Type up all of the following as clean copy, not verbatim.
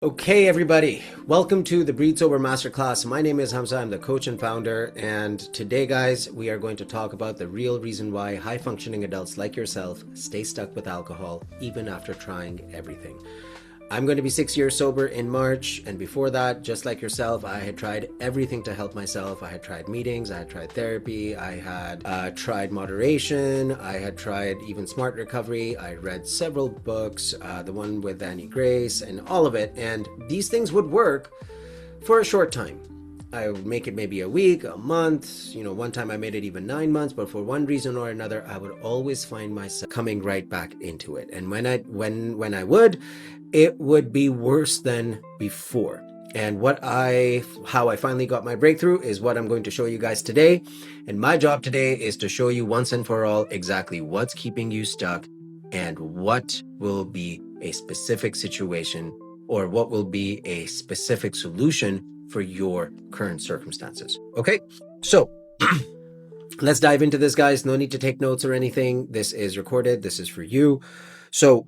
Okay, everybody, welcome to the Breed Sober Masterclass. My name is Hamza, I'm the coach and founder, and today, guys, we are going to talk about the real reason why high-functioning adults like yourself stay stuck with alcohol even after trying everything. I'm going to be 6 years sober in March, and before that, just like yourself, I had tried everything to help myself. I had tried meetings, I had tried therapy, I had tried moderation, I had tried even smart recovery. I read several books, the one with Annie Grace, and all of it. And these things would work for a short time. I would make it maybe a week, a month. One time I made it even 9 months, but for one reason or another, I would always find myself coming right back into it. And when I would, it would be worse than before. And how I finally got my breakthrough is what I'm going to show you guys today. And my job today is to show you once and for all exactly what's keeping you stuck and what will be a specific situation or what will be a specific solution for your current circumstances. Okay, so let's dive into this, guys. No need to take notes or anything. This is recorded. This is for you. So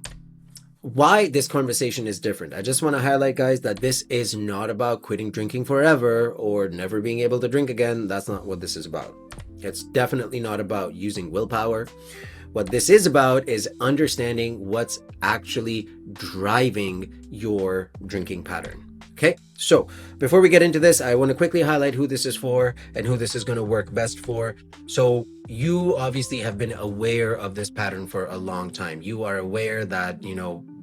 why this conversation is different. I just want to highlight, guys, that this is not about quitting drinking forever or never being able to drink again. That's not what this is about. It's definitely not about using willpower. What this is about is understanding what's actually driving your drinking pattern. Okay, so before we get into this, I want to quickly highlight who this is for and who this is going to work best for. So you obviously have been aware of this pattern for a long time. You are aware that,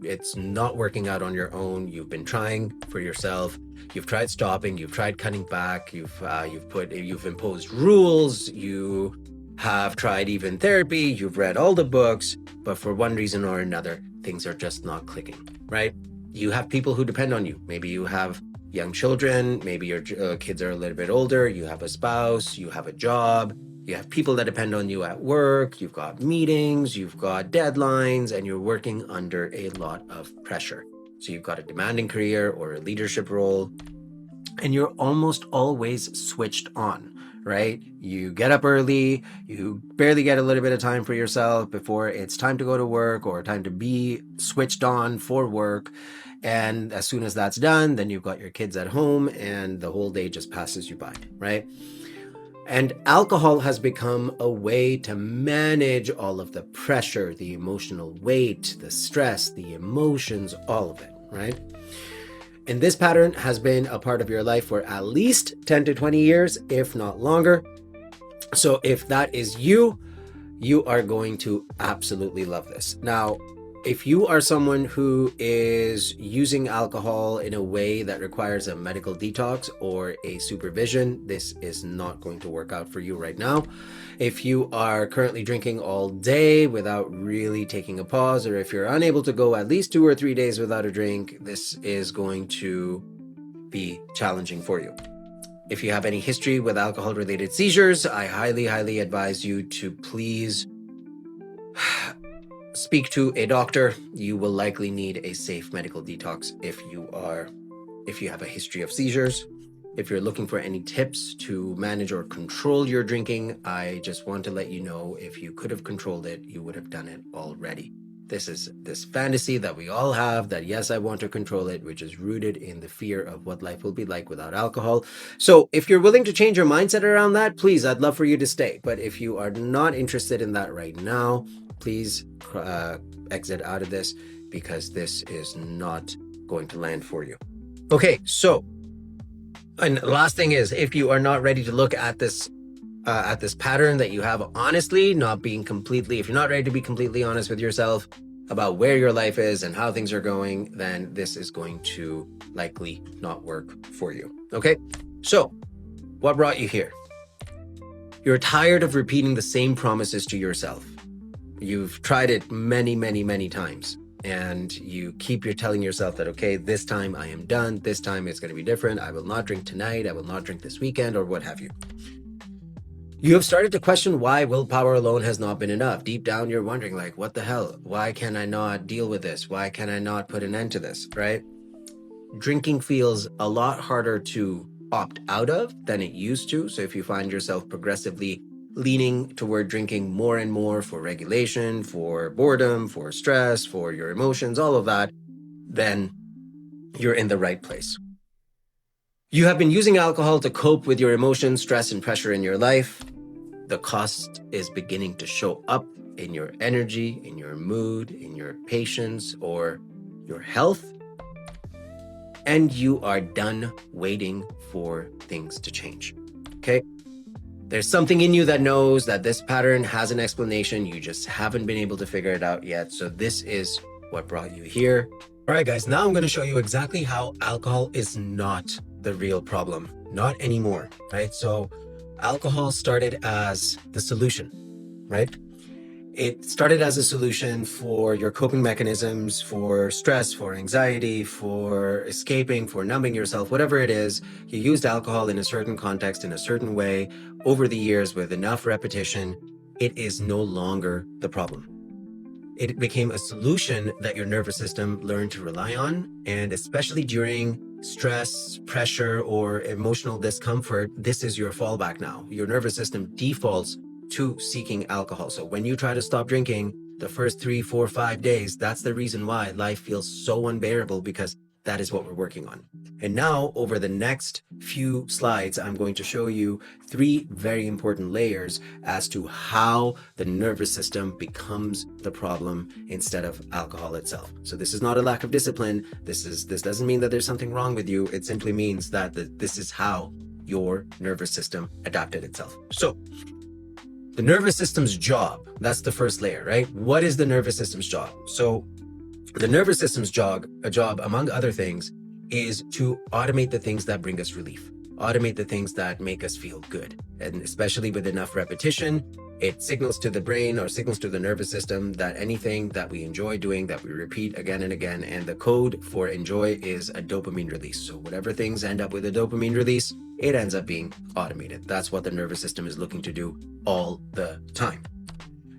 it's not working out on your own. You've been trying for yourself. You've tried stopping. You've tried cutting back. You've imposed rules. You have tried even therapy. You've read all the books, but for one reason or another, things are just not clicking, right? You have people who depend on you. Maybe you have young children. Maybe your kids are a little bit older. You have a spouse. You have a job. You have people that depend on you at work. You've got meetings. You've got deadlines, and you're working under a lot of pressure. So you've got a demanding career or a leadership role, and you're almost always switched on, right? You get up early, you barely get a little bit of time for yourself before it's time to go to work or time to be switched on for work. And as soon as that's done, then you've got your kids at home and the whole day just passes you by, right? And alcohol has become a way to manage all of the pressure, the emotional weight, the stress, the emotions, all of it, right? And this pattern has been a part of your life for at least 10 to 20 years, if not longer. So if that is you, you are going to absolutely love this. Now, if you are someone who is using alcohol in a way that requires a medical detox or a supervision, this is not going to work out for you right now. If you are currently drinking all day without really taking a pause, or if you're unable to go at least 2 or 3 days without a drink, this is going to be challenging for you. If you have any history with alcohol-related seizures, I highly, highly advise you to please speak to a doctor. You will likely need a safe medical detox if you have a history of seizures. If you're looking for any tips to manage or control your drinking, I just want to let you know, if you could have controlled it, you would have done it already. This is this fantasy that we all have that, yes, I want to control it, which is rooted in the fear of what life will be like without alcohol. So if you're willing to change your mindset around that, please, I'd love for you to stay. But if you are not interested in that right now, please exit out of this, because this is not going to land for you. Okay, so, and the last thing is, if you are not ready to look at this pattern that you have honestly, if you're not ready to be completely honest with yourself about where your life is and how things are going, then this is going to likely not work for you. Okay, so what brought you here? You're tired of repeating the same promises to yourself. You've tried it many, many, many times, and you're telling yourself that, okay, this time I am done. This time it's going to be different. I will not drink tonight. I will not drink this weekend, or what have you. You have started to question why willpower alone has not been enough. Deep down, you're wondering, like, what the hell? Why can I not deal with this? Why can I not put an end to this, right? Drinking feels a lot harder to opt out of than it used to. So if you find yourself progressively leaning toward drinking more and more for regulation, for boredom, for stress, for your emotions, all of that, then you're in the right place. You have been using alcohol to cope with your emotions, stress, and pressure in your life. The cost is beginning to show up in your energy, in your mood, in your patience, or your health. And you are done waiting for things to change. Okay? There's something in you that knows that this pattern has an explanation. You just haven't been able to figure it out yet. So this is what brought you here. All right, guys, now I'm going to show you exactly how alcohol is not the real problem. Not anymore, right? So alcohol started as the solution, right? It started as a solution for your coping mechanisms, for stress, for anxiety, for escaping, for numbing yourself, whatever it is. You used alcohol in a certain context, in a certain way, over the years with enough repetition. It is no longer the problem. It became a solution that your nervous system learned to rely on. And especially during stress, pressure, or emotional discomfort, this is your fallback now. Your nervous system defaults to seeking alcohol. So when you try to stop drinking, the first 3, 4, 5 days, that's the reason why life feels so unbearable, because that is what we're working on. And now, over the next few slides, I'm going to show you 3 very important layers as to how the nervous system becomes the problem instead of alcohol itself. So this is not a lack of discipline. This doesn't mean that there's something wrong with you. It simply means that this is how your nervous system adapted itself. So the nervous system's job, that's the first layer, right? What is the nervous system's job? So the nervous system's job, among other things, is to automate the things that bring us relief, automate the things that make us feel good. And especially with enough repetition, it signals to the brain or signals to the nervous system that anything that we enjoy doing, that we repeat again and again, and the code for enjoy is a dopamine release. So whatever things end up with a dopamine release, it ends up being automated. That's what the nervous system is looking to do all the time.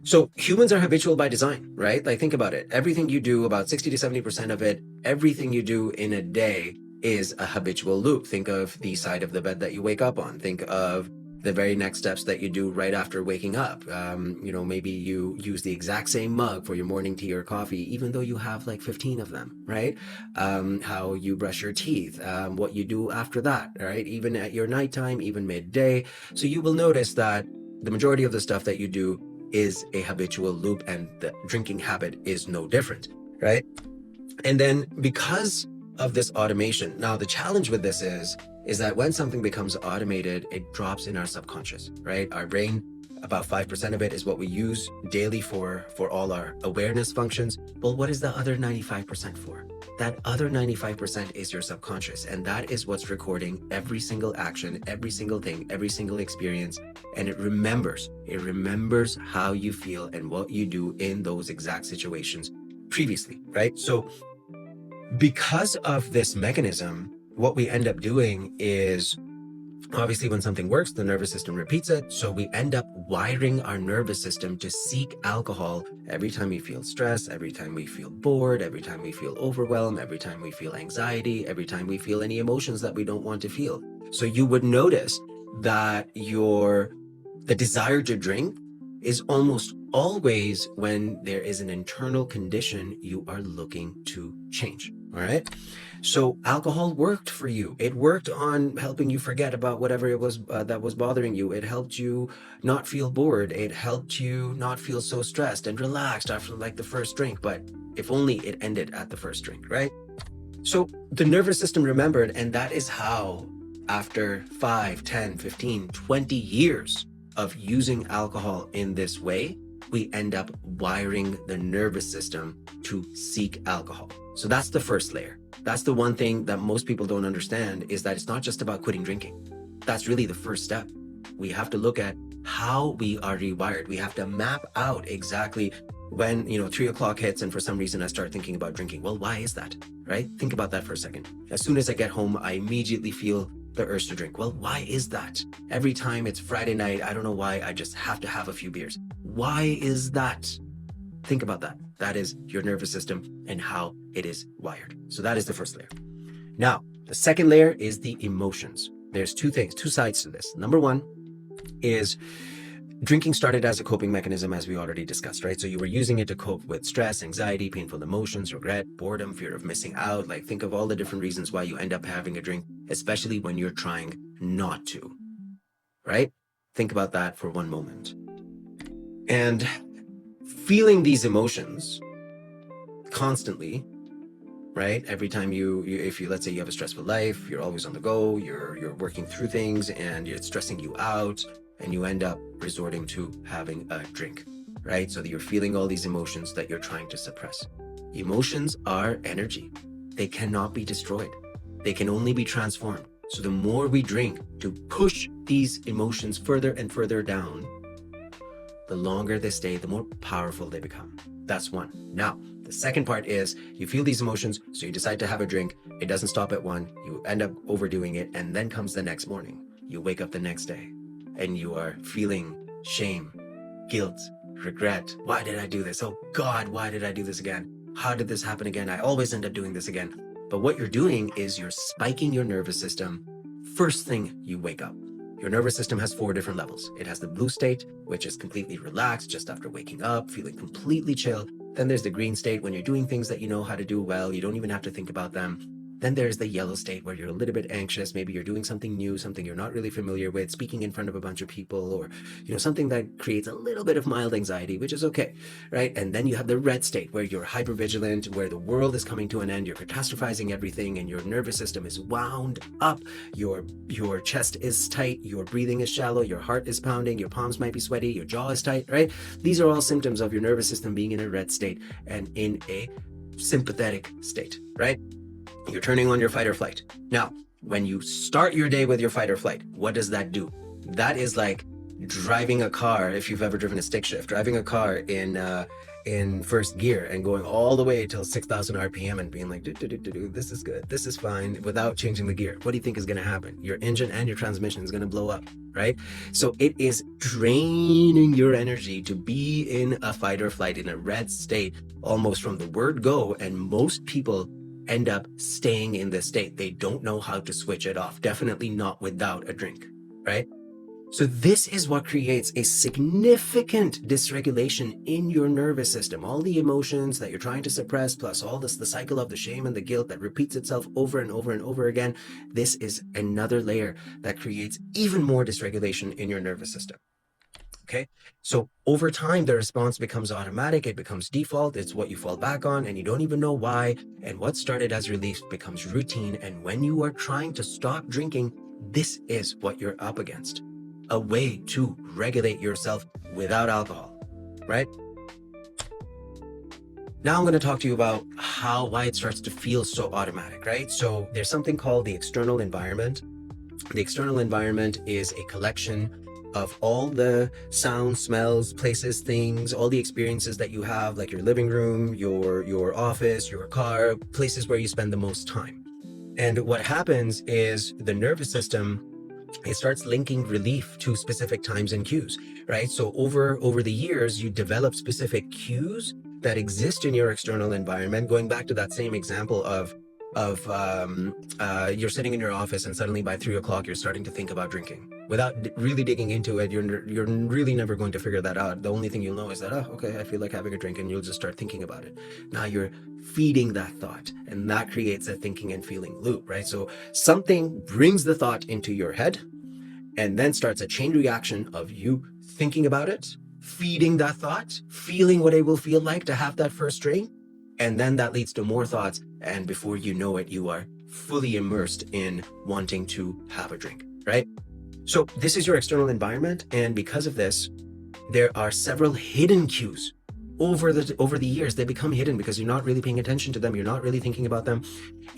So humans are habitual by design, right? Like, think about it. Everything you do, about 60 to 70% of it, everything you do in a day is a habitual loop. Think of the side of the bed that you wake up on. Think of the very next steps that you do right after waking up. Maybe you use the exact same mug for your morning tea or coffee, even though you have like 15 of them, right? How you brush your teeth, what you do after that, right? Even at your nighttime, even midday. So you will notice that the majority of the stuff that you do is a habitual loop, and the drinking habit is no different, right? And then because of this automation, now the challenge with this is that when something becomes automated, it drops in our subconscious, right? Our brain, about 5% of it is what we use daily for all our awareness functions. Well, what is the other 95% for? That other 95% is your subconscious, and that is what's recording every single action, every single thing, every single experience, and it remembers how you feel and what you do in those exact situations previously, right? So because of this mechanism, what we end up doing is, obviously, when something works, the nervous system repeats it. So we end up wiring our nervous system to seek alcohol every time we feel stress, every time we feel bored, every time we feel overwhelmed, every time we feel anxiety, every time we feel any emotions that we don't want to feel. So you would notice that the desire to drink is almost always when there is an internal condition you are looking to change. All right. So alcohol worked for you. It worked on helping you forget about whatever it was that was bothering you. It helped you not feel bored. It helped you not feel so stressed and relaxed after like the first drink. But if only it ended at the first drink, right? So the nervous system remembered, and that is how, after 5, 10, 15, 20 years of using alcohol in this way, we end up wiring the nervous system to seek alcohol. So that's the first layer. That's the one thing that most people don't understand, is that it's not just about quitting drinking. That's really the first step. We have to look at how we are rewired. We have to map out exactly when 3 o'clock hits and for some reason I start thinking about drinking. Well, why is that, right? Think about that for a second. As soon as I get home, I immediately feel the urge to drink. Well, why is that? Every time it's Friday night, I don't know why, I just have to have a few beers. Why is that? Think about that. That is your nervous system and how it is wired. So that is the first layer. Now, the second layer is the emotions. There's two sides to this. Number one is Drinking started as a coping mechanism, as we already discussed, right? So you were using it to cope with stress, anxiety, painful emotions, regret, boredom, fear of missing out. Like, think of all the different reasons why you end up having a drink, especially when you're trying not to, right? Think about that for one moment. And feeling these emotions constantly, right? Every time if you, let's say you have a stressful life, you're always on the go, you're working through things and it's stressing you out, and you end up resorting to having a drink, right? So that you're feeling all these emotions that you're trying to suppress. Emotions are energy. They cannot be destroyed. They can only be transformed. So the more we drink to push these emotions further and further down, the longer they stay, the more powerful they become. That's one. Now, the second part is you feel these emotions, so you decide to have a drink. It doesn't stop at one. You end up overdoing it, and then comes the next morning. You wake up the next day, and you are feeling shame, guilt, regret. Why did I do this? Oh God, why did I do this again? How did this happen again? I always end up doing this again. But what you're doing is you're spiking your nervous system first thing you wake up. Your nervous system has 4 different levels. It has the blue state, which is completely relaxed just after waking up, feeling completely chill. Then there's the green state when you're doing things that you know how to do well. You don't even have to think about them. Then there's the yellow state where you're a little bit anxious. Maybe you're doing something new, something you're not really familiar with, speaking in front of a bunch of people, or something that creates a little bit of mild anxiety, which is okay, right? And then you have the red state where you're hypervigilant, where the world is coming to an end, you're catastrophizing everything, and your nervous system is wound up. Your chest is tight, your breathing is shallow, your heart is pounding, your palms might be sweaty, your jaw is tight, right? These are all symptoms of your nervous system being in a red state and in a sympathetic state, right? You're turning on your fight or flight. Now, when you start your day with your fight or flight, what does that do? That is like driving a car, if you've ever driven a stick shift, driving a car in first gear and going all the way till 6,000 RPM and being like, this is good, this is fine, without changing the gear. What do you think is going to happen? Your engine and your transmission is going to blow up, right? So it is draining your energy to be in a fight or flight, in a red state, almost from the word go, and most people end up staying in this state. They don't know how to switch it off. Definitely not without a drink, right? So this is what creates a significant dysregulation in your nervous system. All the emotions that you're trying to suppress, plus all this, the cycle of the shame and the guilt that repeats itself over and over and over again. This is another layer that creates even more dysregulation in your nervous system. Okay, so over time, the response becomes automatic. It becomes default. It's what you fall back on, and you don't even know why. And what started as relief becomes routine. And when you are trying to stop drinking, this is what you're up against. A way to regulate yourself without alcohol, right? Now I'm going to talk to you about why it starts to feel so automatic, right? So there's something called the external environment. The external environment is a collection of all the sounds, smells, places, things, all the experiences that you have, like your living room, your office, your car, places where you spend the most time. And what happens is the nervous system, it starts linking relief to specific times and cues, right? So over the years, you develop specific cues that exist in your external environment. Going back to that same example of you're sitting in your office and suddenly by 3 o'clock you're starting to think about drinking. Without really digging into it, you're really never going to figure that out. The only thing you'll know is that, oh, okay, I feel like having a drink, and you'll just start thinking about it. Now you're feeding that thought, and that creates a thinking and feeling loop, right? So something brings the thought into your head and then starts a chain reaction of you thinking about it, feeding that thought, feeling what it will feel like to have that first drink. And then that leads to more thoughts. And before you know it, you are fully immersed in wanting to have a drink, right? So this is your external environment. And because of this, there are several hidden cues over the years. They become hidden because you're not really paying attention to them. You're not really thinking about them.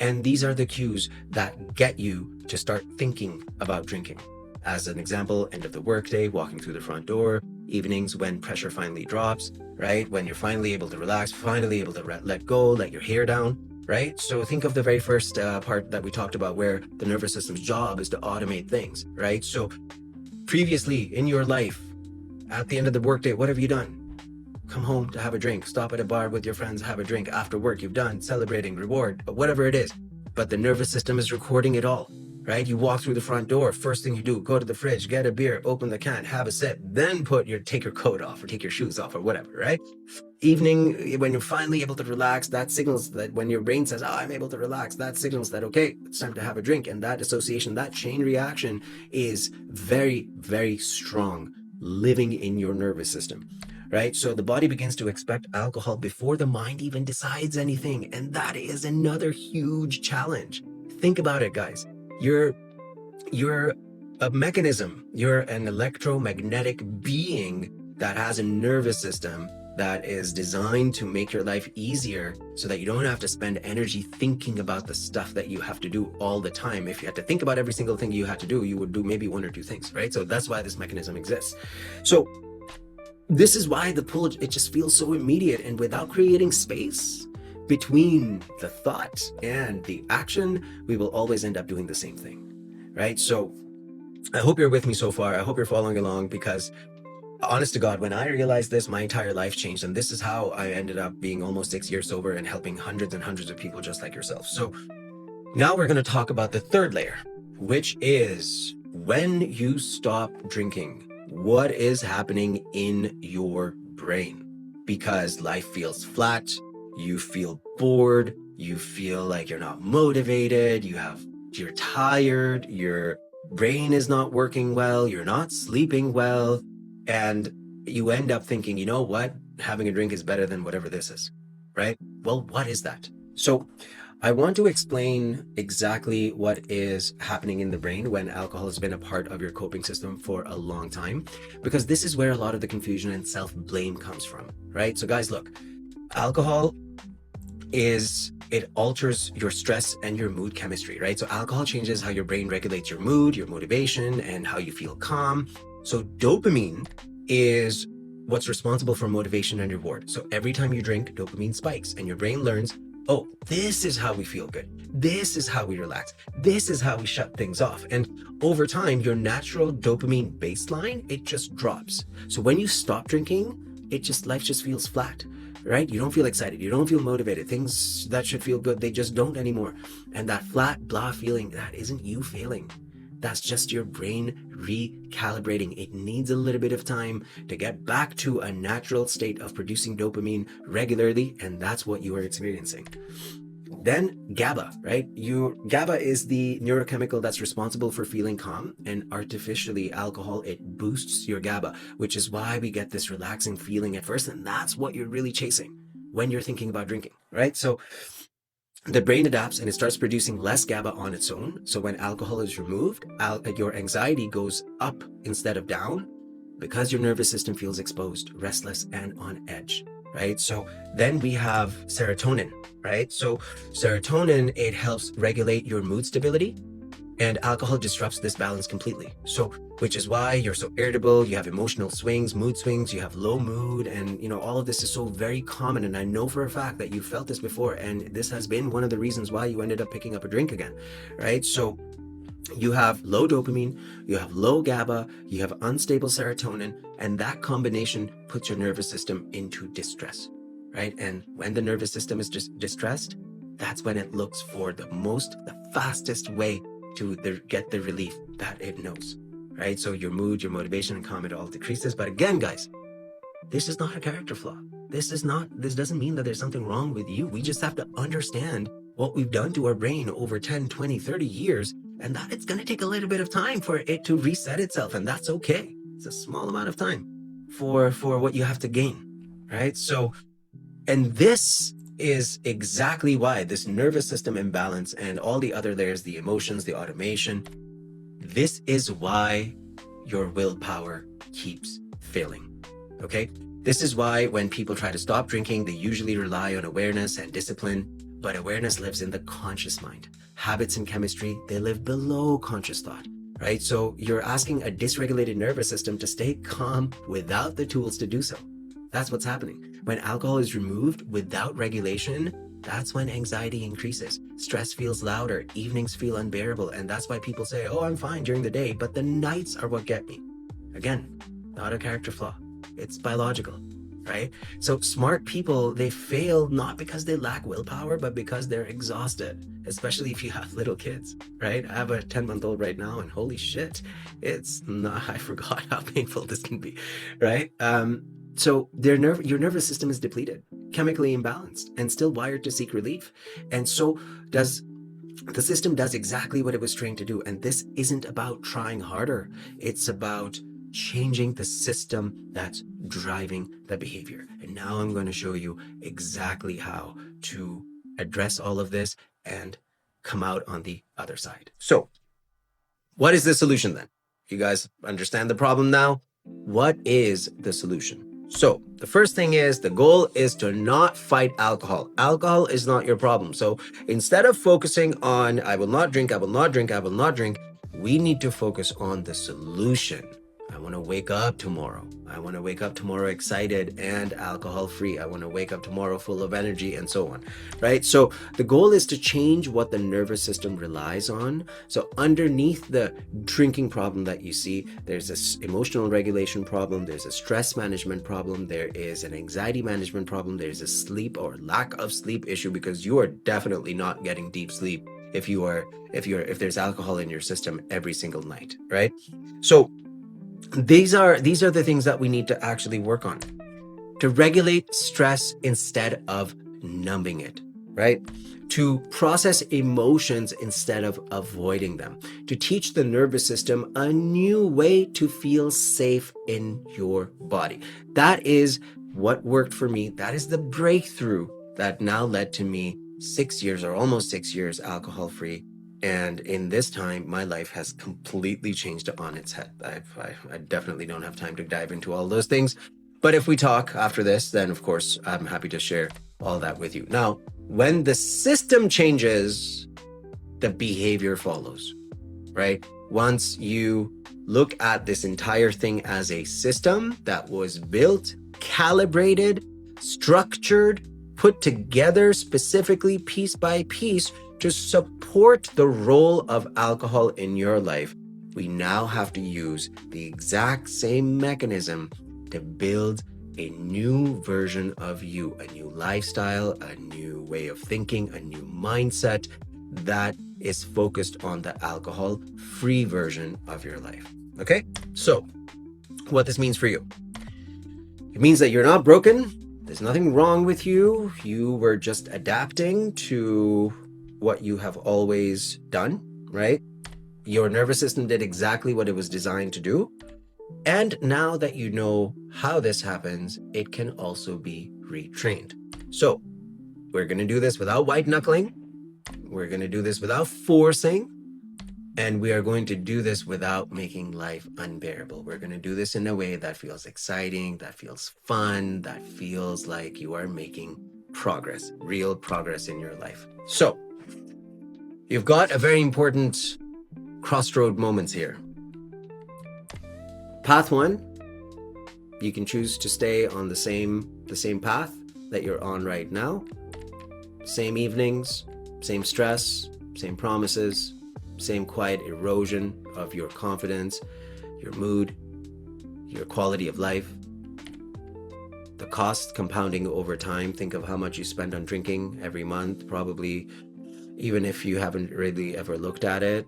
And these are the cues that get you to start thinking about drinking. As an example, end of the workday, walking through the front door, evenings when pressure finally drops, right? When you're finally able to relax, finally able to let go, let your hair down, right? So think of the very first part that we talked about, where the nervous system's job is to automate things, right? So previously in your life, at the end of the workday, what have you done? Come home to have a drink, stop at a bar with your friends, have a drink. After work, you've done celebrating, reward, whatever it is. But the nervous system is recording it all, right? You walk through the front door, first thing you do, go to the fridge, get a beer, open the can, have a sip, then take your coat off or take your shoes off or whatever, right? Evening, when you're finally able to relax, that signals that when your brain says, oh, I'm able to relax, that signals that, okay, it's time to have a drink. And that association, that chain reaction is very, very strong, living in your nervous system, right? So the body begins to expect alcohol before the mind even decides anything. And that is another huge challenge. Think about it, guys. You're a mechanism. You're an electromagnetic being that has a nervous system that is designed to make your life easier so that you don't have to spend energy thinking about the stuff that you have to do all the time. If you had to think about every single thing you had to do, you would do maybe one or two things, right? So that's why this mechanism exists. So this is why the pull, it just feels so immediate, and without creating space between the thought and the action, we will always end up doing the same thing, right? So I hope you're with me so far. I hope you're following along, because honest to God, when I realized this, my entire life changed. And this is how I ended up being almost 6 years sober and helping hundreds and hundreds of people just like yourself. So now we're going to talk about the third layer, which is when you stop drinking, what is happening in your brain? Because life feels flat, you feel bored, you feel like you're not motivated, you're tired, your brain is not working well, you're not sleeping well, and you end up thinking, you know what, having a drink is better than whatever this is, right? Well, what is that? So I want to explain exactly what is happening in the brain when alcohol has been a part of your coping system for a long time, because this is where a lot of the confusion and self-blame comes from, right? So guys, look, alcohol it alters your stress and your mood chemistry, right? So alcohol changes how your brain regulates your mood, your motivation, and how you feel calm. So dopamine is what's responsible for motivation and reward. So every time you drink, dopamine spikes and your brain learns, oh, this is how we feel good. This is how we relax. This is how we shut things off. And over time, your natural dopamine baseline, it just drops. So when you stop drinking, life just feels flat, right? You don't feel excited. You don't feel motivated. Things that should feel good, they just don't anymore. And that flat, blah feeling, that isn't you failing. That's just your brain recalibrating. It needs a little bit of time to get back to a natural state of producing dopamine regularly, and that's what you are experiencing. Then GABA, right? GABA is the neurochemical that's responsible for feeling calm, and artificially alcohol, it boosts your GABA, which is why we get this relaxing feeling at first, and that's what you're really chasing when you're thinking about drinking, right? So the brain adapts and it starts producing less GABA on its own. So when alcohol is removed, your anxiety goes up instead of down, because your nervous system feels exposed, restless, and on edge, right? So then we have serotonin, right? So serotonin, it helps regulate your mood stability, and alcohol disrupts this balance completely. So, which is why you're so irritable, you have emotional swings, mood swings, you have low mood, and all of this is so very common. And I know for a fact that you felt this before, and this has been one of the reasons why you ended up picking up a drink again, right? So you have low dopamine, you have low GABA, you have unstable serotonin, and that combination puts your nervous system into distress, right? And when the nervous system is just distressed, that's when it looks for the fastest way to get the relief that it knows, right? So your mood, your motivation, and calm, it all decreases. But again, guys, this is not a character flaw. This doesn't mean that there's something wrong with you. We just have to understand what we've done to our brain over 10, 20, 30 years, and that it's going to take a little bit of time for it to reset itself, and that's okay. It's a small amount of time for what you have to gain, right? So, and this is exactly why this nervous system imbalance and all the other layers, the emotions, the automation, this is why your willpower keeps failing, okay? This is why when people try to stop drinking, they usually rely on awareness and discipline, but awareness lives in the conscious mind. Habits and chemistry, they live below conscious thought, right? So you're asking a dysregulated nervous system to stay calm without the tools to do so. That's what's happening. When alcohol is removed without regulation, that's when anxiety increases. Stress feels louder, evenings feel unbearable, and that's why people say, oh, I'm fine during the day, but the nights are what get me. Again, not a character flaw. It's biological. right? So smart people, they fail not because they lack willpower, but because they're exhausted, especially if you have little kids, right? I have a 10-month-old right now, and holy shit, it's not, I forgot how painful this can be, right? So your nervous system is depleted, chemically imbalanced, and still wired to seek relief. And so does the system does exactly what it was trained to do. And this isn't about trying harder. It's about changing the system that's driving the behavior. And now I'm going to show you exactly how to address all of this and come out on the other side. So, what is the solution then? You guys understand the problem now? What is the solution? So the first thing is, the goal is to not fight alcohol. Alcohol is not your problem. So instead of focusing on, I will not drink, I will not drink, I will not drink, we need to focus on the solution. I want to wake up tomorrow. I want to wake up tomorrow excited and alcohol free. I want to wake up tomorrow full of energy and so on, right? So the goal is to change what the nervous system relies on. So underneath the drinking problem that you see, there's this emotional regulation problem, there's a stress management problem, there is an anxiety management problem, there's a sleep or lack of sleep issue, because you are definitely not getting deep sleep if there's alcohol in your system every single night, right? So these are the things that we need to actually work on to regulate stress instead of numbing it, right? To process emotions instead of avoiding them, to teach the nervous system a new way to feel safe in your body. That is what worked for me. That is the breakthrough that now led to me 6 years, or almost 6 years, alcohol free. And in this time, my life has completely changed on its head. I definitely don't have time to dive into all those things. But if we talk after this, then of course, I'm happy to share all that with you. Now, when the system changes, the behavior follows, right? Once you look at this entire thing as a system that was built, calibrated, structured, put together specifically piece by piece to support the role of alcohol in your life, we now have to use the exact same mechanism to build a new version of you, a new lifestyle, a new way of thinking, a new mindset that is focused on the alcohol-free version of your life. Okay? So, what this means for you. It means that you're not broken. There's nothing wrong with you. You were just adapting to what you have always done, right? Your nervous system did exactly what it was designed to do. And now that you know how this happens, it can also be retrained. So we're going to do this without white knuckling. We're going to do this without forcing. And we are going to do this without making life unbearable. We're going to do this in a way that feels exciting, that feels fun, that feels like you are making progress, real progress in your life. So you've got a very important crossroad moments here. Path 1, you can choose to stay on the same path that you're on right now. Same evenings, same stress, same promises, same quiet erosion of your confidence, your mood, your quality of life. The cost compounding over time. Think of how much you spend on drinking every month, probably, even if you haven't really ever looked at it,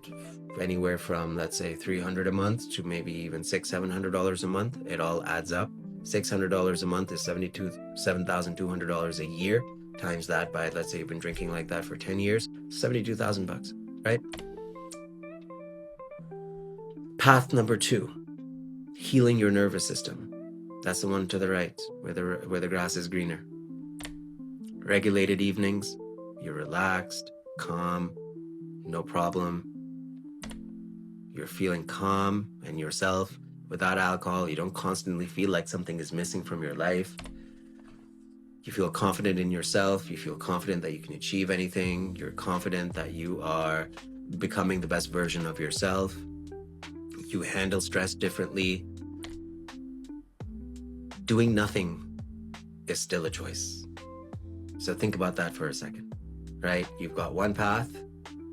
anywhere from, let's say, $300 a month to maybe even $600-700 a month. It all adds up. $600 a month is $7,200 a year. Times that by, let's say you've been drinking like that for 10 years, $72,000, right? Path number 2, healing your nervous system. That's the one to the right, where the grass is greener. Regulated evenings, you're relaxed, calm, no problem. You're feeling calm and yourself without alcohol. You don't constantly feel like something is missing from your life. You feel confident in yourself. You feel confident that you can achieve anything. You're confident that you are becoming the best version of yourself. You handle stress differently. Doing nothing is still a choice. So think about that for a second, right? You've got one path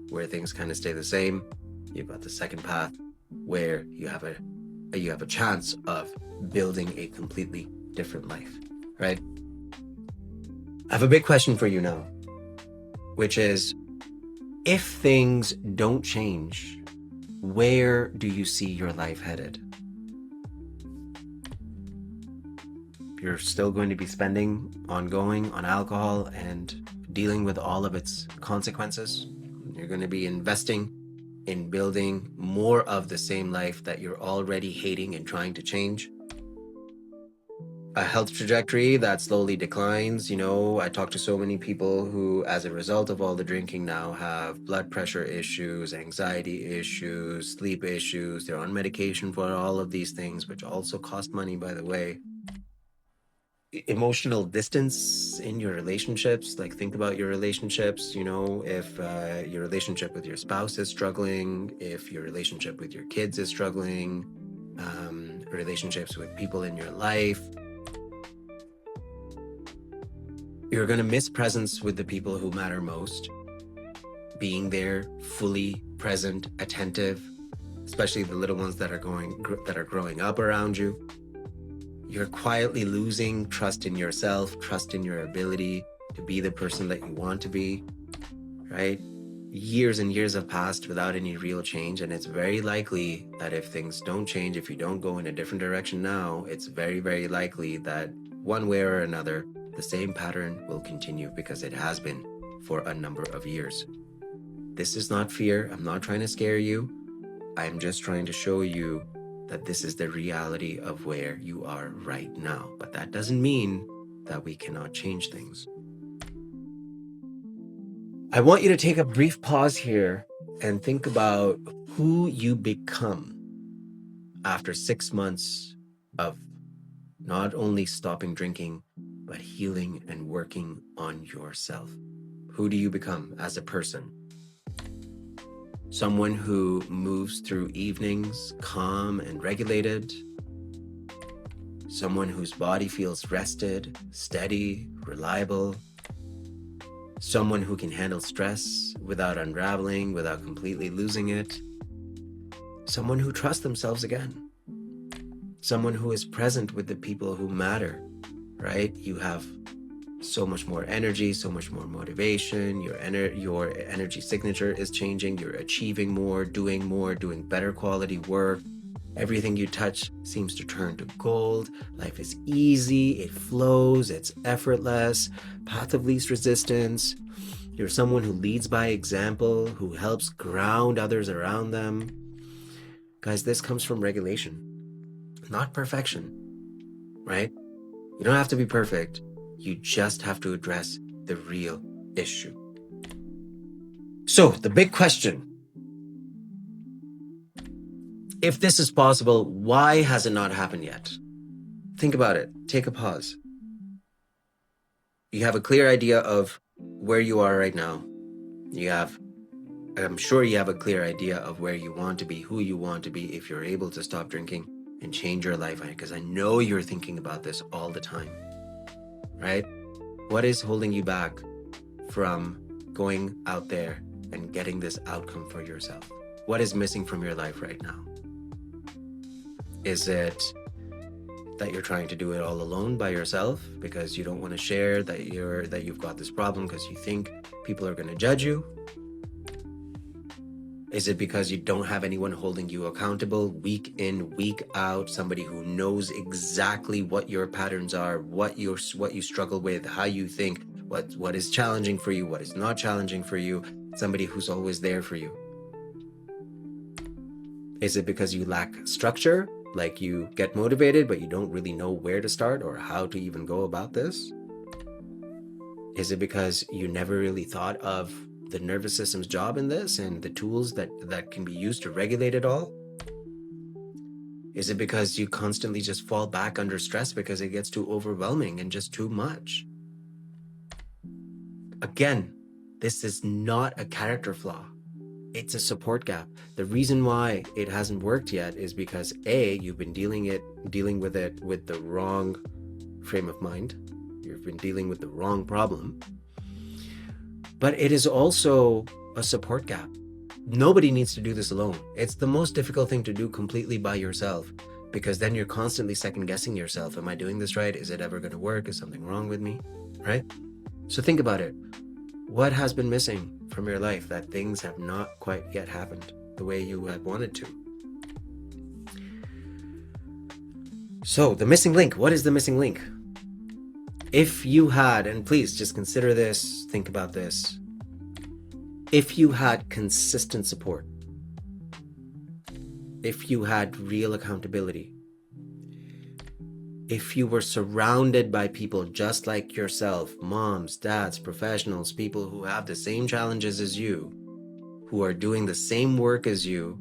where things kind of stay the same. You've got the second path where you have a chance of building a completely different life, right? I have a big question for you now, which is, if things don't change, where do you see your life headed? You're still going to be spending ongoing on alcohol and dealing with all of its consequences. You're going to be investing in building more of the same life that you're already hating and trying to change. A health trajectory that slowly declines. I talk to so many people who, as a result of all the drinking now, have blood pressure issues, anxiety issues, sleep issues. They're on medication for all of these things, which also cost money, by the way. Emotional distance in your relationships. Like, think about your relationships. If your relationship with your spouse is struggling, if your relationship with your kids is struggling, relationships with people in your life, you're going to miss presence with the people who matter most. Being there, fully present, attentive, especially the little ones that are growing up around you. You're quietly losing trust in yourself, trust in your ability to be the person that you want to be, right? Years and years have passed without any real change, and it's very likely that if things don't change, if you don't go in a different direction now, it's very, very likely that one way or another, the same pattern will continue, because it has been for a number of years. This is not fear. I'm not trying to scare you. I'm just trying to show you that this is the reality of where you are right now. But that doesn't mean that we cannot change things. I want you to take a brief pause here and think about who you become after 6 months of not only stopping drinking, but healing and working on yourself. Who do you become as a person? Someone who moves through evenings calm and regulated. Someone whose body feels rested, steady, reliable. Someone who can handle stress without unraveling, without completely losing it. Someone who trusts themselves again. Someone who is present with the people who matter, right? You have so much more energy, so much more motivation. Your energy signature is changing. You're achieving more, doing better quality work. Everything you touch seems to turn to gold. Life is easy, it flows, it's effortless, path of least resistance. You're someone who leads by example, who helps ground others around them. Guys, this comes from regulation, not perfection, right? You don't have to be perfect. You just have to address the real issue. So, the big question: if this is possible, why has it not happened yet? Think about it. Take a pause. You have a clear idea of where you are right now. I'm sure you have a clear idea of where you want to be, who you want to be if you're able to stop drinking and change your life, because I know you're thinking about this all the time, right? What is holding you back from going out there and getting this outcome for yourself? What is missing from your life right now? Is it that you're trying to do it all alone by yourself because you don't want to share that you've got this problem because you think people are going to judge you? Is it because you don't have anyone holding you accountable week in, week out, somebody who knows exactly what your patterns are, what you struggle with, how you think, what is challenging for you, what is not challenging for you, somebody who's always there for you? Is it because you lack structure, like you get motivated but you don't really know where to start or how to even go about this? Is it because you never really thought of the nervous system's job in this and the tools that can be used to regulate it all? Is it because you constantly just fall back under stress because it gets too overwhelming and just too much? Again, this is not a character flaw. It's a support gap. The reason why it hasn't worked yet is because A, you've been dealing with it with the wrong frame of mind. You've been dealing with the wrong problem. But it is also a support gap. Nobody needs to do this alone. It's the most difficult thing to do completely by yourself. because then you're constantly second guessing yourself. Am I doing this right? Is it ever going to work? Is something wrong with me? Right? So think about it. What has been missing from your life that things have not quite yet happened the way you had wanted to? So the missing link, what is the missing link? If you had, and please just consider this, think about this. If you had consistent support, if you had real accountability, if you were surrounded by people just like yourself, moms, dads, professionals, people who have the same challenges as you, who are doing the same work as you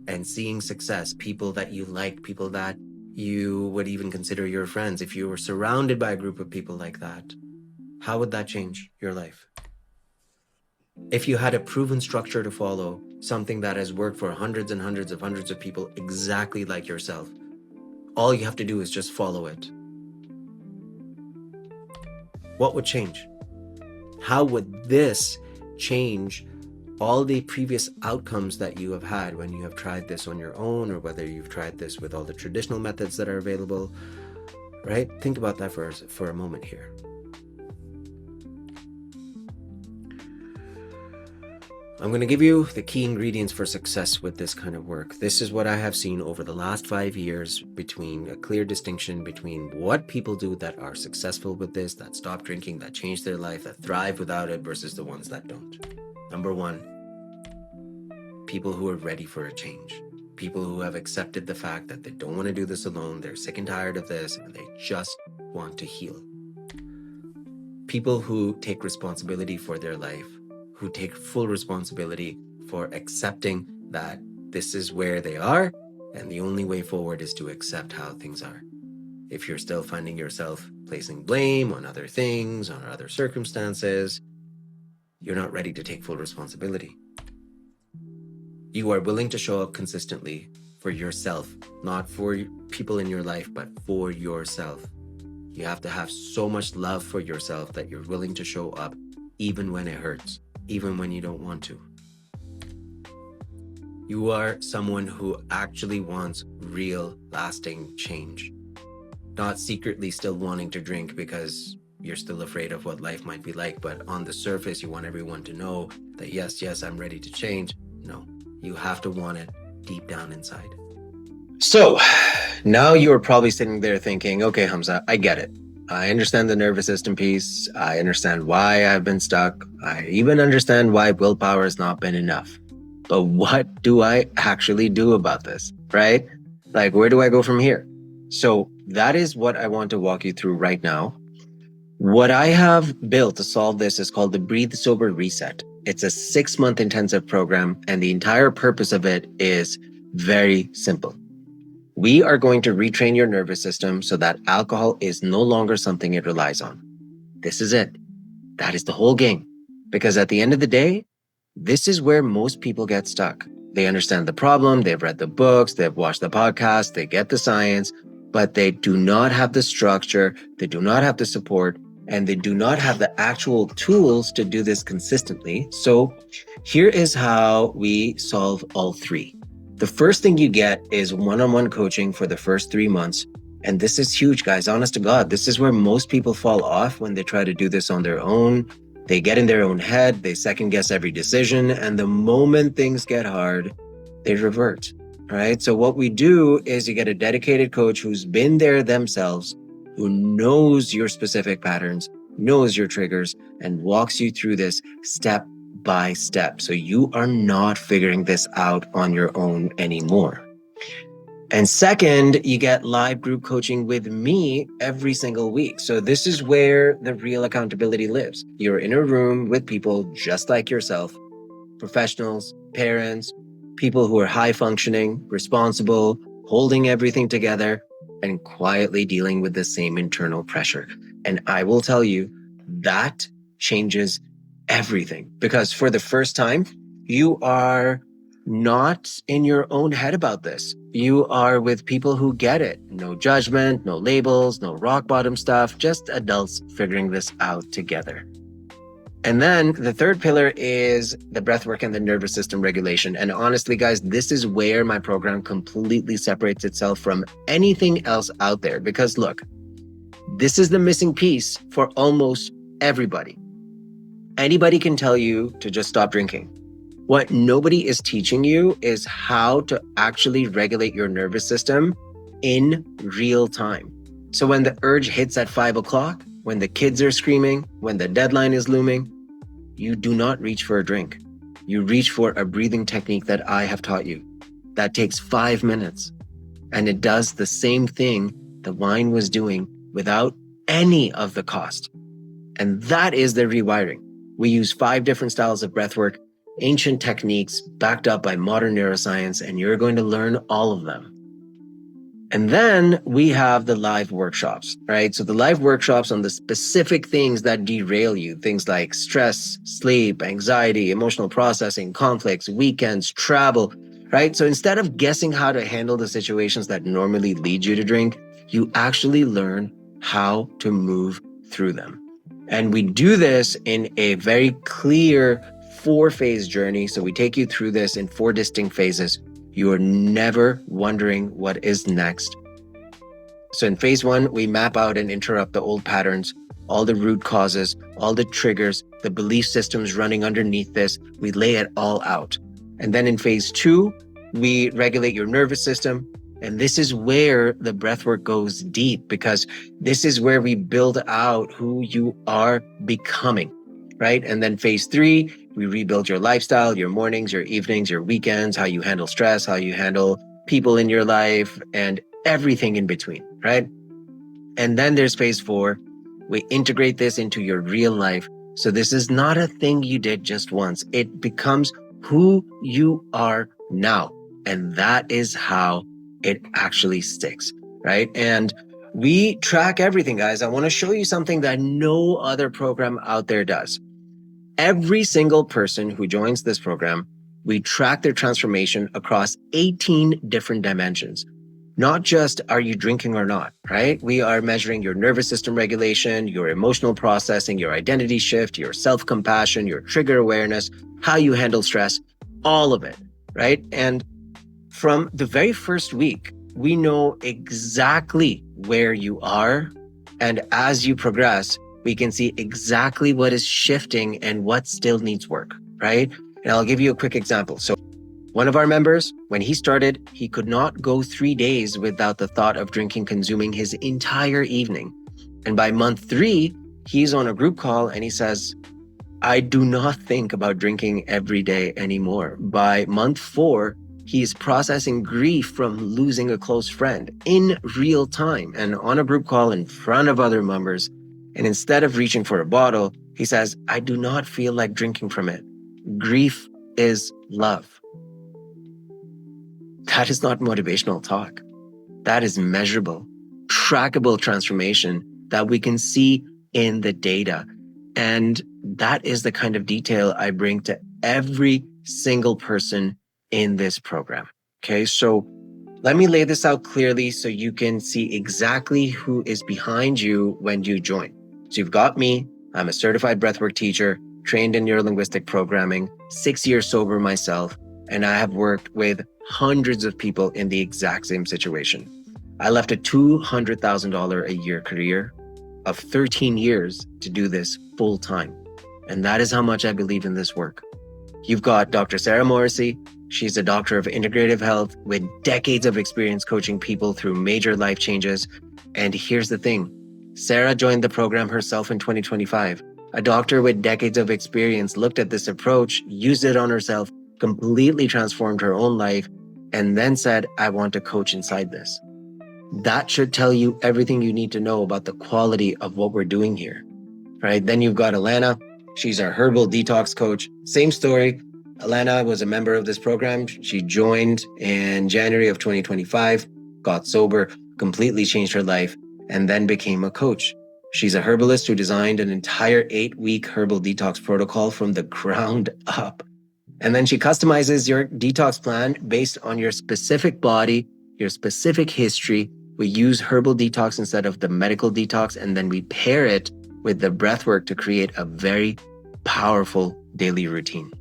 and seeing success, people that you like, people that you would even consider your friends, if you were surrounded by a group of people like that, how would that change your life? If you had a proven structure to follow, something that has worked for hundreds and hundreds of people exactly like yourself, all you have to do is just follow it. What would change? How would this change all the previous outcomes that you have had when you have tried this on your own, or whether you've tried this with all the traditional methods that are available, right? Think about that for a moment here. I'm going to give you the key ingredients for success with this kind of work. This is what I have seen over the last 5 years, between a clear distinction between what people do that are successful with this, that stop drinking, that change their life, that thrive without it, versus the ones that don't. Number one, people who are ready for a change. People who have accepted the fact that they don't want to do this alone, they're sick and tired of this, and they just want to heal. People who take responsibility for their life, who take full responsibility for accepting that this is where they are, and the only way forward is to accept how things are. If you're still finding yourself placing blame on other things, on other circumstances, you're not ready to take full responsibility. You are willing to show up consistently for yourself, not for people in your life, but for yourself. You have to have so much love for yourself that you're willing to show up even when it hurts, even when you don't want to. You are someone who actually wants real, lasting change, not secretly still wanting to drink because you're still afraid of what life might be like, but on the surface, you want everyone to know that yes, I'm ready to change. No, you have to want it deep down inside. So now you're probably sitting there thinking, okay, Hamza, I get it. I understand the nervous system piece. I understand why I've been stuck. I even understand why willpower has not been enough. But what do I actually do about this, right? Like, where do I go from here? So that is what I want to walk you through right now. What I have built to solve this is called the Breathe Sober Reset. It's a 6-month intensive program, and the entire purpose of it is very simple. We are going to retrain your nervous system so that alcohol is no longer something it relies on. This is it. That is the whole game. Because at the end of the day, this is where most people get stuck. They understand the problem, they've read the books, they've watched the podcast, they get the science, but they do not have the structure, they do not have the support, and they do not have the actual tools to do this consistently. So here is how we solve all three. The first thing you get is one-on-one coaching for the first 3 months. And this is huge, guys. Honest to God, this is where most people fall off when they try to do this on their own. They get in their own head, they second guess every decision, and the moment things get hard, they revert, right? So what we do is you get a dedicated coach who's been there themselves, who knows your specific patterns, knows your triggers, and walks you through this step by step. So you are not figuring this out on your own anymore. And second, you get live group coaching with me every single week. So this is where the real accountability lives. You're in a room with people just like yourself, professionals, parents, people who are high functioning, responsible, holding everything together, and quietly dealing with the same internal pressure. And I will tell you, that changes everything, because for the first time, you are not in your own head about this. You are with people who get it. No judgment, no labels, no rock bottom stuff, just adults figuring this out together. And then the third pillar is the breath work and the nervous system regulation. And honestly, guys, this is where my program completely separates itself from anything else out there. Because look, this is the missing piece for almost everybody. Anybody can tell you to just stop drinking. What nobody is teaching you is how to actually regulate your nervous system in real time. So when the urge hits at 5 o'clock, when the kids are screaming, when the deadline is looming, you do not reach for a drink. You reach for a breathing technique that I have taught you. That takes 5 minutes. And it does the same thing the wine was doing without any of the cost. And that is the rewiring. We use 5 different styles of breathwork, ancient techniques backed up by modern neuroscience, and you're going to learn all of them. And then we have the live workshops, right? So the live workshops on the specific things that derail you, things like stress, sleep, anxiety, emotional processing, conflicts, weekends, travel, right? So instead of guessing how to handle the situations that normally lead you to drink, you actually learn how to move through them. And we do this in a very clear 4-phase journey. So we take you through this in 4 distinct phases. You are never wondering what is next. So in phase 1, we map out and interrupt the old patterns, all the root causes, all the triggers, the belief systems running underneath this. We lay it all out. And then in phase 2, we regulate your nervous system. And this is where the breathwork goes deep, because this is where we build out who you are becoming, right? And then phase 3, we rebuild your lifestyle, your mornings, your evenings, your weekends, how you handle stress, how you handle people in your life, and everything in between, right? And then there's phase 4. We integrate this into your real life. So this is not a thing you did just once. It becomes who you are now. And that is how it actually sticks, right? And we track everything, guys. I want to show you something that no other program out there does. Every single person who joins this program, we track their transformation across 18 different dimensions. Not just are you drinking or not, right? We are measuring your nervous system regulation, your emotional processing, your identity shift, your self-compassion, your trigger awareness, how you handle stress, all of it, right? And from the very first week, we know exactly where you are. And as you progress, we can see exactly what is shifting and what still needs work, right? And I'll give you a quick example. So one of our members, when he started, he could not go 3 days without the thought of drinking, consuming his entire evening. And by month 3, he's on a group call and he says, I do not think about drinking every day anymore. By month 4, he's processing grief from losing a close friend in real time and on a group call in front of other members. And instead of reaching for a bottle, he says, I do not feel like drinking from it. Grief is love. That is not motivational talk. That is measurable, trackable transformation that we can see in the data. And that is the kind of detail I bring to every single person in this program. Okay, so let me lay this out clearly so you can see exactly who is behind you when you join. So you've got me. I'm a certified breathwork teacher, trained in neurolinguistic programming, 6 years sober myself, and I have worked with hundreds of people in the exact same situation. I left a $200,000 a year career of 13 years to do this full time. And that is how much I believe in this work. You've got Dr. Sarah Morrissey. She's a doctor of integrative health with decades of experience coaching people through major life changes. And here's the thing. Sarah joined the program herself in 2025. A doctor with decades of experience looked at this approach, used it on herself, completely transformed her own life, and then said, I want to coach inside this. That should tell you everything you need to know about the quality of what we're doing here, right? Then you've got Alana. She's our herbal detox coach. Same story. Alana was a member of this program. She joined in January of 2025, got sober, completely changed her life, and then became a coach. She's a herbalist who designed an entire 8-week herbal detox protocol from the ground up. And then she customizes your detox plan based on your specific body, your specific history. We use herbal detox instead of the medical detox, and then we pair it with the breath work to create a very powerful daily routine.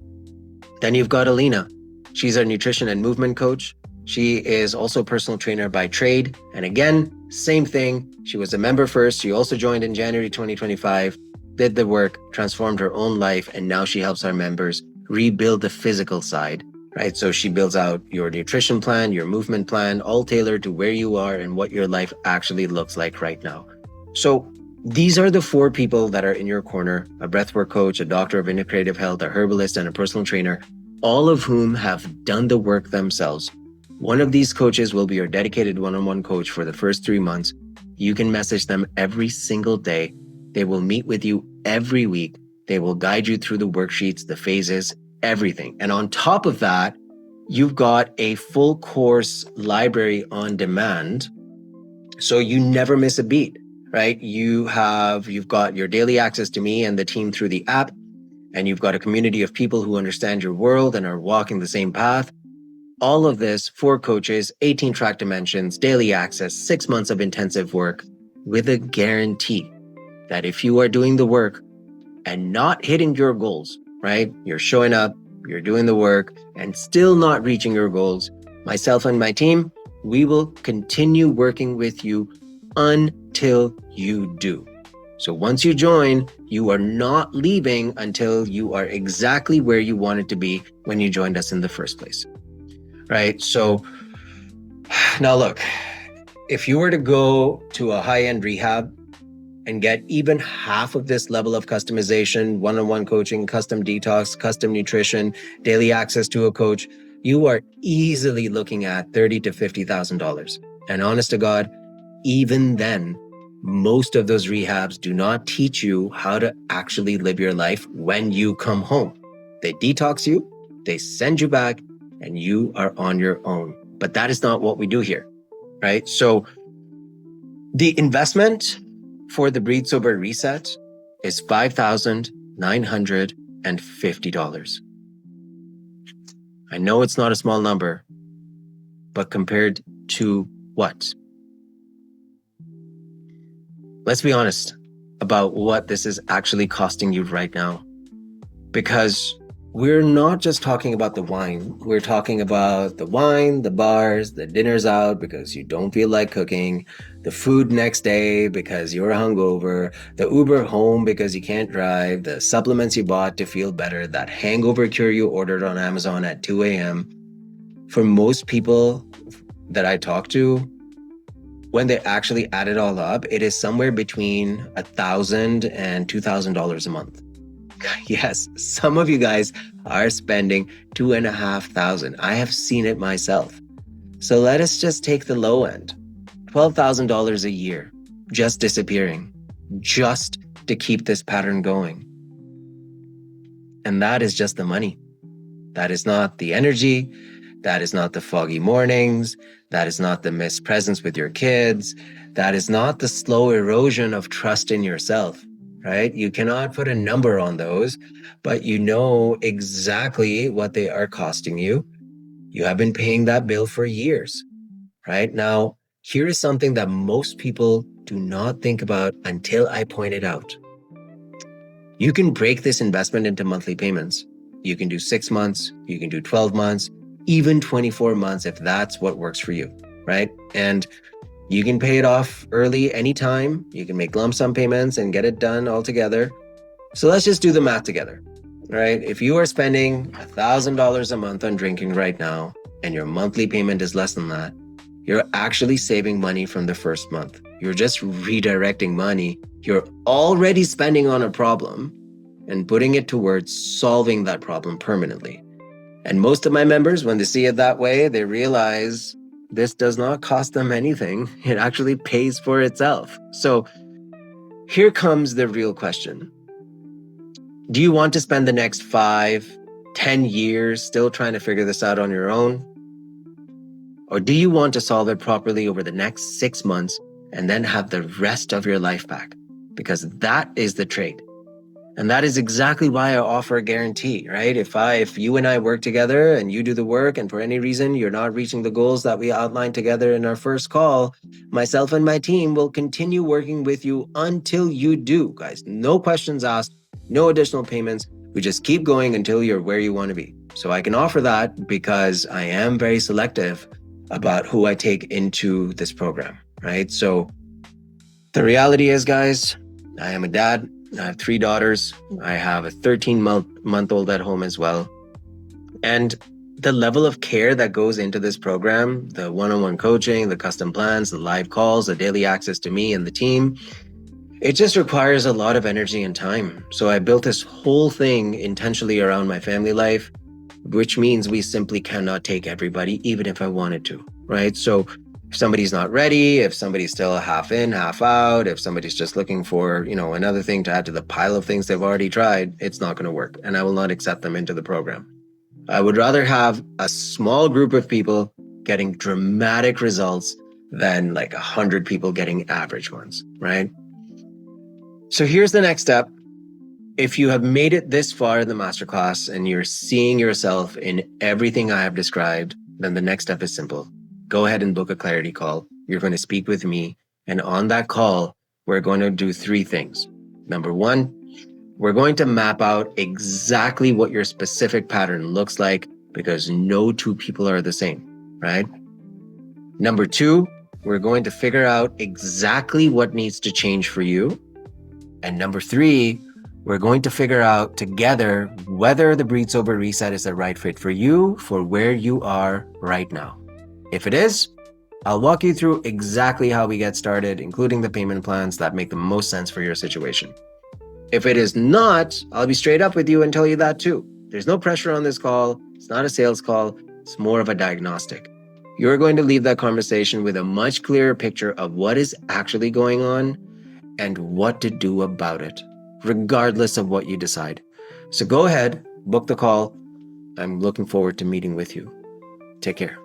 Then you've got Alina. She's our nutrition and movement coach. She is also a personal trainer by trade. And again, same thing. She was a member first. She also joined in January 2025, did the work, transformed her own life, and now she helps our members rebuild the physical side, right? So she builds out your nutrition plan, your movement plan, all tailored to where you are and what your life actually looks like right now. So these are the 4 people that are in your corner: a breathwork coach, a doctor of integrative health, a herbalist, and a personal trainer, all of whom have done the work themselves. One of these coaches will be your dedicated one-on-one coach for the first 3 months. You can message them every single day. They will meet with you every week. They will guide you through the worksheets, the phases, everything. And on top of that, you've got a full course library on demand. So you never miss a beat, right? You've got your daily access to me and the team through the app, and you've got a community of people who understand your world and are walking the same path. All of this, 4 coaches, 18 track dimensions, daily access, 6 months of intensive work, with a guarantee that if you are doing the work and not hitting your goals, right? You're showing up, you're doing the work, and still not reaching your goals, myself and my team, we will continue working with you until you do. So once you join, you are not leaving until you are exactly where you wanted to be when you joined us in the first place, right? So now look, if you were to go to a high-end rehab and get even half of this level of customization, one-on-one coaching, custom detox, custom nutrition, daily access to a coach, you are easily looking at $30,000 to $50,000. And honest to God, even then, most of those rehabs do not teach you how to actually live your life when you come home. They detox you, they send you back, and you are on your own. But that is not what we do here, right? So the investment for the Breathe Sober Reset is $5,950. I know it's not a small number, but compared to what? Let's be honest about what this is actually costing you right now. Because we're not just talking about the wine. We're talking about the wine, the bars, the dinners out because you don't feel like cooking, the food next day because you're hungover, the Uber home because you can't drive, the supplements you bought to feel better, that hangover cure you ordered on Amazon at 2 a.m. For most people that I talk to, when they actually add it all up, it is somewhere between $1,000 and $2,000 a month. Yes, some of you guys are spending $2,500. I have seen it myself. So let us just take the low end, $12,000 a year, just disappearing, just to keep this pattern going. And that is just the money. That is not the energy. That is not the foggy mornings. That is not the missed presence with your kids. That is not the slow erosion of trust in yourself. Right? You cannot put a number on those, but you know exactly what they are costing you. You have been paying that bill for years, right? Now, here is something that most people do not think about until I point it out. You can break this investment into monthly payments. You can do 6 months, you can do 12 months, even 24 months if that's what works for you, right? And you can pay it off early anytime. You can make lump sum payments and get it done all together. So let's just do the math together, right? If you are spending $1,000 a month on drinking right now and your monthly payment is less than that, you're actually saving money from the first month. You're just redirecting money you're already spending on a problem and putting it towards solving that problem permanently. And most of my members, when they see it that way, they realize this does not cost them anything. It actually pays for itself. So here comes the real question. Do you want to spend the next 5, 10 years still trying to figure this out on your own? Or do you want to solve it properly over the next 6 months and then have the rest of your life back? Because that is the trade. And that is exactly why I offer a guarantee, right? If you and I work together and you do the work and for any reason you're not reaching the goals that we outlined together in our first call, myself and my team will continue working with you until you do, guys. No questions asked. no additional payments. We just keep going until you're where you want to be. So I can offer that because I am very selective about who I take into this program, right? So the reality is, guys, I am a dad. I have 3 daughters. I have a 13-month-old at home as well. And the level of care that goes into this program, the one-on-one coaching, the custom plans, the live calls, the daily access to me and the team, it just requires a lot of energy and time. So I built this whole thing intentionally around my family life, which means we simply cannot take everybody, even if I wanted to, right? So if somebody's not ready, if somebody's still half in, half out, if somebody's just looking for, another thing to add to the pile of things they've already tried, it's not going to work. And I will not accept them into the program. I would rather have a small group of people getting dramatic results than like 100 people getting average ones, right? So here's the next step. If you have made it this far in the masterclass and you're seeing yourself in everything I have described, then the next step is simple. Go ahead and book a clarity call. You're going to speak with me. And on that call, we're going to do 3 things. Number 1, we're going to map out exactly what your specific pattern looks like, because no 2 people are the same, right? Number 2, we're going to figure out exactly what needs to change for you. And number 3, we're going to figure out together whether the Breathe Sober Reset is the right fit for you, for where you are right now. If it is, I'll walk you through exactly how we get started, including the payment plans that make the most sense for your situation. If it is not, I'll be straight up with you and tell you that too. There's no pressure on this call. It's not a sales call. It's more of a diagnostic. You're going to leave that conversation with a much clearer picture of what is actually going on and what to do about it, regardless of what you decide. So go ahead, book the call. I'm looking forward to meeting with you. Take care.